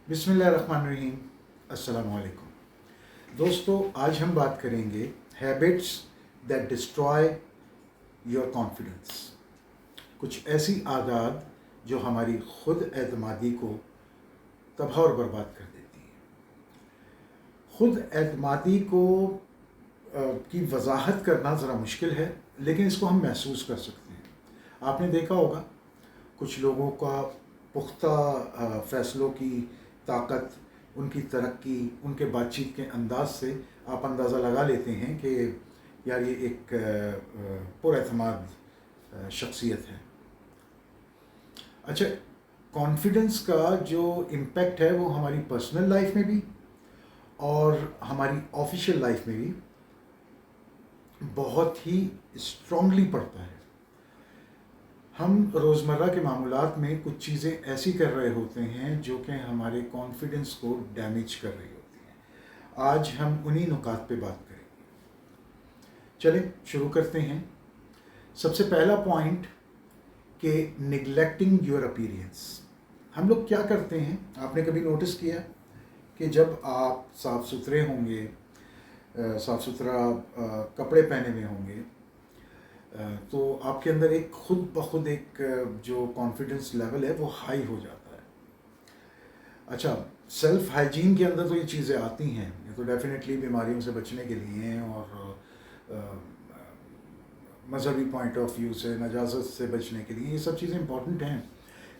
بسم اللہ الرحمن الرحیم. السلام علیکم دوستو. آج ہم بات کریں گے habits that destroy your confidence. کچھ ایسی عادات جو ہماری خود اعتمادی کو تباہ اور برباد کر دیتی ہیں. خود اعتمادی کی وضاحت کرنا ذرا مشکل ہے، لیکن اس کو ہم محسوس کر سکتے ہیں. آپ نے دیکھا ہوگا کچھ لوگوں کا پختہ فیصلوں کی طاقت، ان کی ترقی، ان کے بات چیت کے انداز سے آپ اندازہ لگا لیتے ہیں کہ یار یہ ایک پر اعتماد شخصیت ہے. اچھا، کانفیڈنس کا جو امپیکٹ ہے وہ ہماری پرسنل لائف میں بھی اور ہماری آفیشیل لائف میں بھی بہت ہی اسٹرانگلی پڑتا ہے. ہم روزمرہ کے معاملات میں کچھ چیزیں ایسی کر رہے ہوتے ہیں جو کہ ہمارے کانفیڈنس کو ڈیمیج کر رہی ہوتی ہیں. آج ہم انہی نکات پہ بات کریں گے. چلیں شروع کرتے ہیں. سب سے پہلا پوائنٹ کہ نگلیکٹنگ یور اپیرنس. ہم لوگ کیا کرتے ہیں، آپ نے کبھی نوٹس کیا کہ جب آپ صاف ستھرے ہوں گے، صاف ستھرا کپڑے پہنے ہوئے ہوں گے، تو آپ کے اندر ایک خود بخود ایک جو کانفیڈنس لیول ہے وہ ہائی ہو جاتا ہے. اچھا، سیلف ہائیجین کے اندر تو یہ چیزیں آتی ہیں، یہ تو ڈیفینیٹلی بیماریوں سے بچنے کے لیے ہیں اور مذہبی پوائنٹ آف ویو سے نجازت سے بچنے کے لیے یہ سب چیزیں امپورٹنٹ ہیں.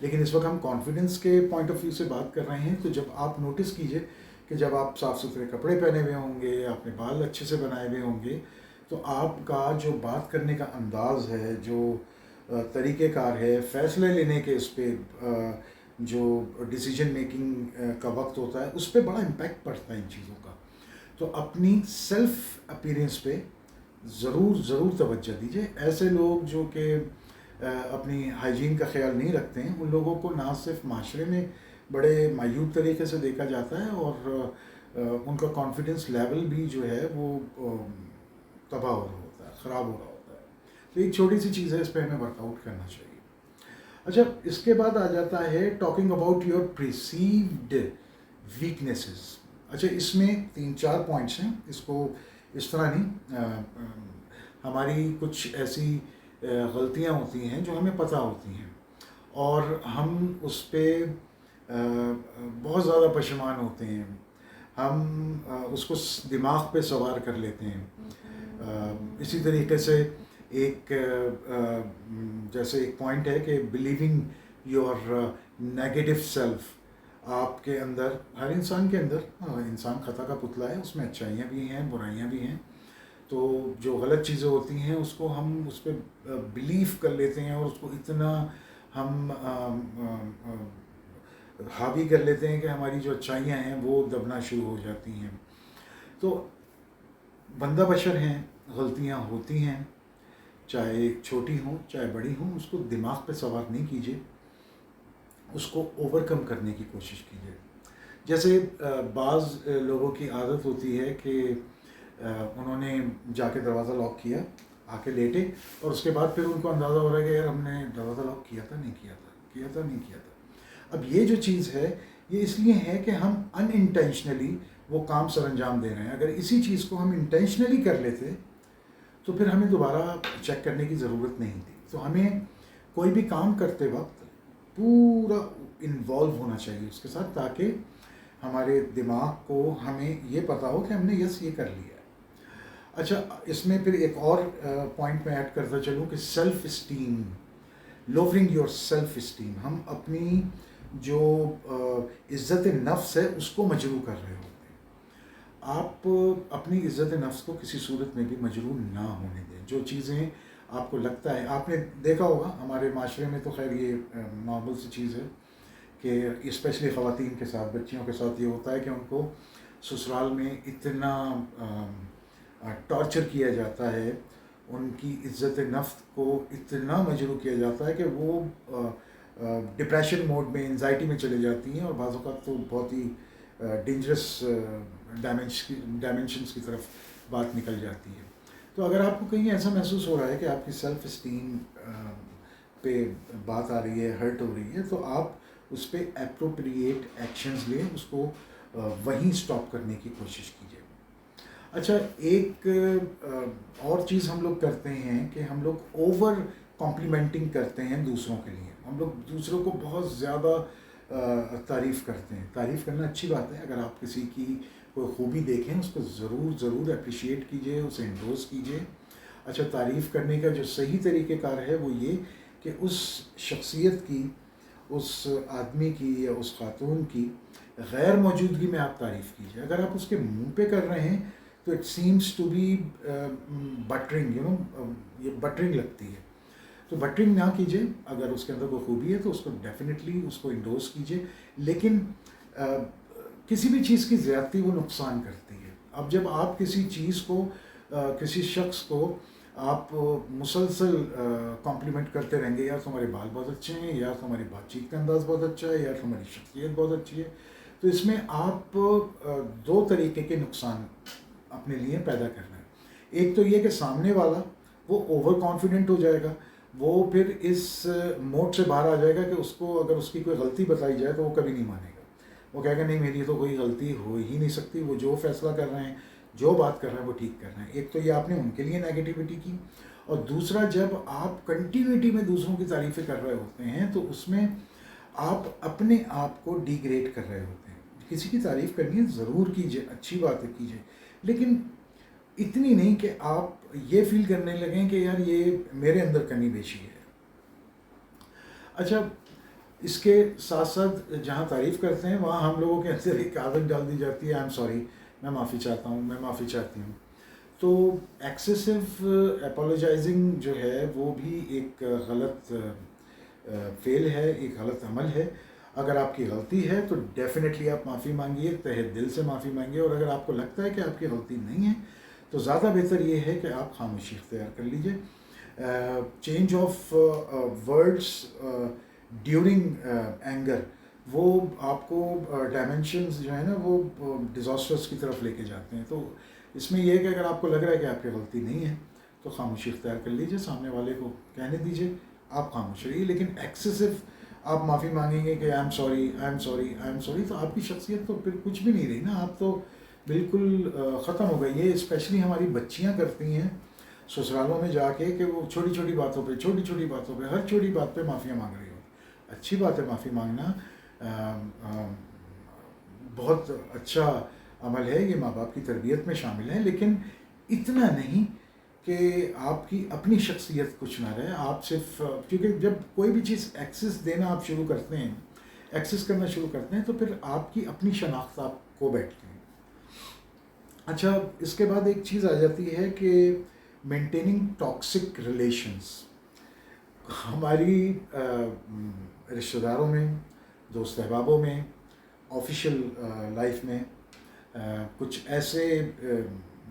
لیکن اس وقت ہم کانفیڈنس کے پوائنٹ آف ویو سے بات کر رہے ہیں. تو جب آپ نوٹس کیجئے کہ جب آپ صاف ستھرے کپڑے پہنے ہوئے ہوں گے، اپنے بال اچھے سے بنائے ہوئے ہوں گے، تو آپ کا جو بات کرنے کا انداز ہے، جو طریقہ کار ہے، فیصلے لینے کے اس پہ جو ڈیسیجن میکنگ کا وقت ہوتا ہے، اس پہ بڑا امپیکٹ پڑتا ہے ان چیزوں کا. تو اپنی سیلف اپیرنس پہ ضرور توجہ دیجیے. ایسے لوگ جو کہ اپنی ہائیجین کا خیال نہیں رکھتے ہیں، ان لوگوں کو نہ صرف معاشرے میں بڑے معیوب طریقے سے دیکھا جاتا ہے اور ان کا کانفیڈنس لیول بھی جو ہے وہ تباہ ہو رہا ہوتا ہے، خراب ہو رہا ہوتا ہے. تو ایک چھوٹی سی چیز ہے، اس پہ ہمیں ورک آؤٹ کرنا چاہیے. اچھا، اس کے بعد آ جاتا ہے talking about your perceived weaknesses. اچھا، اس میں 3-4 پوائنٹس ہیں. اس کو اس طرح نہیں، ہماری کچھ ایسی غلطیاں ہوتی ہیں جو ہمیں پتہ ہوتی ہیں اور ہم اس پہ بہت زیادہ پشیمان ہوتے ہیں. ہم اس کو دماغ پہ سوار کر لیتے ہیں. اسی طریقے سے ایک جیسے ایک پوائنٹ ہے کہ بلیونگ یور نیگیٹو سیلف. آپ کے اندر، ہر انسان کے اندر، انسان خطا کا پتلا ہے، اس میں اچھائیاں بھی ہیں، برائیاں بھی ہیں. تو جو غلط چیزیں ہوتی ہیں اس کو ہم اس پہ بلیو کر لیتے ہیں اور اس کو اتنا ہم حاوی کر لیتے ہیں کہ ہماری جو اچھائیاں ہیں وہ دبنا شروع ہو جاتی ہیں. تو بندہ بشر ہیں، غلطیاں ہوتی ہیں، چاہے چھوٹی ہوں چاہے بڑی ہوں. اس کو دماغ پہ سوار نہیں کیجیے، اس کو اوور کم کرنے کی کوشش کیجیے. جیسے بعض لوگوں کی عادت ہوتی ہے کہ انہوں نے جا کے دروازہ لاک کیا، آ کے لیٹے، اور اس کے بعد پھر ان کو اندازہ ہو رہا ہے کہ یار ہم نے دروازہ لاک کیا تھا نہیں کیا تھا. اب یہ جو چیز ہے یہ اس لیے ہے کہ ہم ان انٹینشنلی وہ کام سر انجام دے رہے ہیں. اگر اسی چیز کو ہم انٹینشنلی کر لیتے تو پھر ہمیں دوبارہ چیک کرنے کی ضرورت نہیں تھی. تو ہمیں کوئی بھی کام کرتے وقت پورا انوالو ہونا چاہیے اس کے ساتھ، تاکہ ہمارے دماغ کو ہمیں یہ پتا ہو کہ ہم نے یس یہ کر لیا ہے. اچھا، اس میں پھر ایک اور پوائنٹ میں ایڈ کرتا چلوں کہ self esteem, lowering your self esteem. ہم اپنی جو عزت نفس ہے اس کو مجروح کر رہے ہوتے ہیں. آپ اپنی عزت نفس کو کسی صورت میں بھی مجروح نہ ہونے دیں. جو چیزیں آپ کو لگتا ہے، آپ نے دیکھا ہوگا ہمارے معاشرے میں تو خیر یہ معمول سی چیز ہے کہ اسپیشلی خواتین کے ساتھ، بچیوں کے ساتھ یہ ہوتا ہے کہ ان کو سسرال میں اتنا ٹارچر کیا جاتا ہے، ان کی عزت نفس کو اتنا مجروح کیا جاتا ہے کہ وہ ڈپریشن موڈ میں، انزائٹی میں چلے جاتی ہیں اور بعض اوقات تو بہت ہی ڈینجرس ڈائمینشنس کی طرف بات نکل جاتی ہے. تو اگر آپ کو کہیں ایسا محسوس ہو رہا ہے کہ آپ کی سیلف اسٹیم پہ بات آ رہی ہے، ہرٹ ہو رہی ہے، تو آپ اس پہ اپروپریٹ ایکشنز لیں، اس کو وہیں اسٹاپ کرنے کی کوشش کیجیے. اچھا، ایک اور چیز ہم لوگ کرتے ہیں کہ ہم لوگ اوور کمپلیمنٹنگ کرتے ہیں دوسروں کے لیے. ہم لوگ دوسروں کو بہت زیادہ تعریف کرتے ہیں. تعریف کرنا اچھی بات ہے. اگر آپ کسی کی کوئی خوبی دیکھیں اس کو ضرور ضرور اپریشیٹ کیجیے، اسے انڈورس کیجیے. اچھا، تعریف کرنے کا جو صحیح طریقہ کار ہے وہ یہ کہ اس شخصیت کی، اس آدمی کی یا اس خاتون کی غیر موجودگی میں آپ تعریف کیجیے. اگر آپ اس کے منہ پہ کر رہے ہیں تو اٹ سیمس ٹو بی بٹرنگ، یہ بٹرنگ لگتی ہے. تو بٹرنگ نہ کیجیے. اگر اس کے اندر کوئی خوبی ہے تو اس کو ڈیفینیٹلی اس کو انڈورس کیجیے، لیکن کسی بھی چیز کی زیادتی وہ نقصان کرتی ہے. اب جب آپ کسی چیز کو، کسی شخص کو آپ مسلسل کمپلیمنٹ کرتے رہیں گے، یا تمہارے بال بہت اچھے ہیں، یا تمہاری بات چیت کا انداز بہت اچھا ہے، یا تمہاری شخصیت بہت اچھی ہے، تو اس میں آپ دو طریقے کے نقصان اپنے لیے پیدا کر رہے ہیں. ایک تو یہ کہ سامنے والا وہ اوور کانفیڈنٹ ہو جائے گا، وہ پھر اس موڈ سے باہر آ جائے گا کہ اس کو اگر اس کی کوئی غلطی بتائی جائے تو وہ کبھی نہیں مانے گا. وہ کہے گا نہیں، میری تو کوئی غلطی ہو ہی نہیں سکتی، وہ جو فیصلہ کر رہے ہیں، جو بات کر رہے ہیں وہ ٹھیک کر رہے ہیں. ایک تو یہ آپ نے ان کے لیے نیگیٹیوٹی کی، اور دوسرا جب آپ کنٹینیوٹی میں دوسروں کی تعریفیں کر رہے ہوتے ہیں تو اس میں آپ اپنے آپ کو ڈی گریڈ کر رہے ہوتے ہیں. کسی کی تعریف کرنی ہے ضرور کیجیے، اچھی باتیں کیجیے، لیکن اتنی نہیں کہ آپ یہ فیل کرنے لگیں کہ یار یہ میرے اندر کمی بیشی ہے. اچھا، اس کے ساتھ ساتھ جہاں تعریف کرتے ہیں وہاں ہم لوگوں کے اندر ایک عادت ڈال دی جاتی ہے، آئی ایم سوری، میں معافی چاہتا ہوں، میں معافی چاہتی ہوں. تو ایکسیسو اپولوجائزنگ جو ہے وہ بھی ایک غلط فعل ہے، ایک غلط عمل ہے. اگر آپ کی غلطی ہے تو ڈیفینیٹلی آپ معافی مانگیے، تہہ دل سے معافی مانگیے. اور اگر آپ کو لگتا ہے کہ آپ کی غلطی نہیں ہے تو زیادہ بہتر یہ ہے کہ آپ خاموشی اختیار کر لیجیے. Change of words during anger وہ آپ کو ڈائمینشنز جو ہے نا وہ ڈیزاسٹرس کی طرف لے کے جاتے ہیں. تو اس میں یہ ہے کہ اگر آپ کو لگ رہا ہے کہ آپ کی غلطی نہیں ہے تو خاموشی اختیار کر لیجیے، سامنے والے کو کہنے دیجیے، آپ خاموش رہیے. لیکن ایکسیسو آپ معافی مانگیں گے کہ I am sorry, I am sorry, I am sorry, تو آپ کی شخصیت تو پھر کچھ بھی نہیں رہی نا، آپ تو بالکل ختم ہو گئی. یہ اسپیشلی ہماری بچیاں کرتی ہیں سسرالوں میں جا کے کہ وہ چھوٹی چھوٹی باتوں پہ، چھوٹی چھوٹی باتوں پہ، ہر چھوٹی بات پہ معافیاں مانگ رہی ہو. اچھی بات ہے، معافی مانگنا بہت اچھا عمل ہے، یہ ماں باپ کی تربیت میں شامل ہے، لیکن اتنا نہیں کہ آپ کی اپنی شخصیت کچھ نہ رہے. آپ صرف، کیونکہ جب کوئی بھی چیز ایکسس دینا آپ شروع کرتے ہیں، ایکسس کرنا شروع کرتے ہیں تو پھر آپ کی اپنی شناخت آپ کو بیٹھتی ہے. اچھا، اس کے بعد ایک چیز آ جاتی ہے کہ مینٹیننگ ٹاکسک ریلیشنس. ہماری رشتہ داروں میں، دوست احبابوں میں، آفیشیل لائف میں کچھ ایسے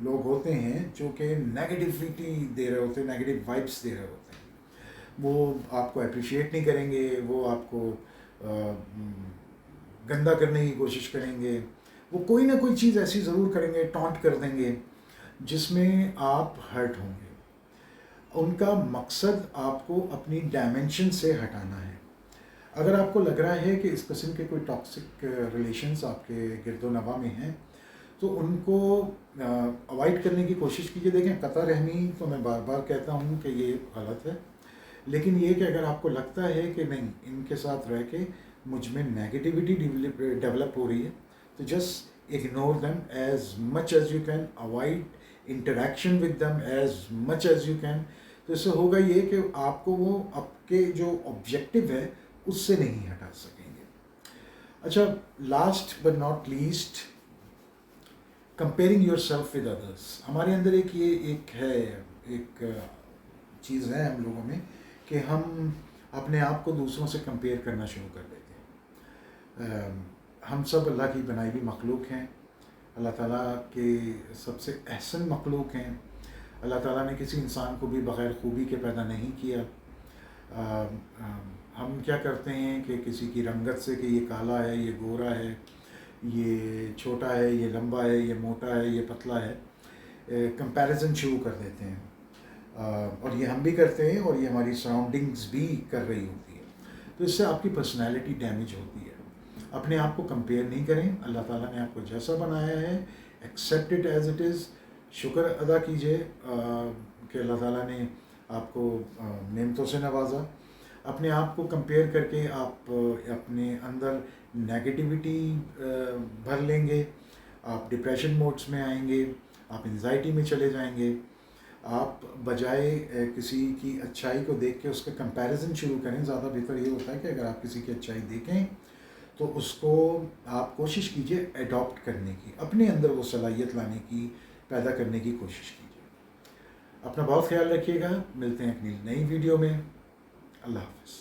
لوگ ہوتے ہیں جو کہ نیگیٹیوٹی دے رہے ہوتے ہیں، نیگیٹیو وائبس دے رہے ہوتے ہیں. وہ آپ کو اپریشیٹ نہیں کریں گے، وہ آپ کو گندا کرنے کی کوشش کریں گے، وہ کوئی نہ کوئی چیز ایسی ضرور کریں گے، ٹانٹ کر دیں گے جس میں آپ ہرٹ ہوں گے. ان کا مقصد آپ کو اپنی ڈائمینشن سے ہٹانا ہے. اگر آپ کو لگ رہا ہے کہ اس قسم کے کوئی ٹاکسک ریلیشنز آپ کے گرد و نواح میں ہیں تو ان کو اوائڈ کرنے کی کوشش کیجیے. دیکھیں، قطع رحمی تو میں بار بار کہتا ہوں کہ یہ غلط ہے، لیکن یہ کہ اگر آپ کو لگتا ہے کہ نہیں، ان کے ساتھ رہ کے مجھ میں نیگیٹیوٹی ڈیولپ ہو رہی ہے، تو just ignore them as much as you can, avoid interaction with them as much as you can. تو اس سے ہوگا یہ کہ آپ کو وہ آپ کے جو آبجیکٹو ہے اس سے نہیں ہٹا سکیں گے. اچھا، last but not least, comparing your self with others. ہمارے اندر ایک چیز ہے ہم لوگوں میں کہ ہم اپنے آپ کو دوسروں سے کمپیئر کرنا شروع کر دیتے ہیں. ہم سب اللہ کی بنائی ہوئی مخلوق ہیں، اللہ تعالیٰ کے سب سے احسن مخلوق ہیں. اللہ تعالیٰ نے کسی انسان کو بھی بغیر خوبی کے پیدا نہیں کیا. ہم کیا کرتے ہیں کہ کسی کی رنگت سے کہ یہ کالا ہے، یہ گورا ہے، یہ چھوٹا ہے، یہ لمبا ہے، یہ موٹا ہے، یہ پتلا ہے، کمپیریزن شروع کر دیتے ہیں. اور یہ ہم بھی کرتے ہیں اور یہ ہماری سراؤنڈنگز بھی کر رہی ہوتی ہے. تو اس سے آپ کی پرسنالٹی ڈیمیج ہوتی ہے. اپنے آپ کو کمپیئر نہیں کریں. اللہ تعالیٰ نے آپ کو جیسا بنایا ہے accept it as it is. شکر ادا کیجیے کہ اللہ تعالیٰ نے آپ کو نعمتوں سے نوازا. اپنے آپ کو کمپیئر کر کے آپ اپنے اندر نیگیٹیوٹی بھر لیں گے. آپ ڈپریشن موڈس میں آئیں گے, آپ انزائٹی میں چلے جائیں گے. آپ بجائے کسی کی اچھائی کو دیکھ کے اس کا کمپیریزن شروع کریں. زیادہ بہتر یہ ہوتا ہے کہ اگر آپ کسی کی اچھائی دیکھیں تو اس کو آپ کوشش کیجئے ایڈاپٹ کرنے کی, اپنے اندر وہ صلاحیت لانے کی, پیدا کرنے کی کوشش کیجئے. اپنا بہت خیال رکھیے گا. ملتے ہیں اپنی نئی ویڈیو میں. اللہ حافظ.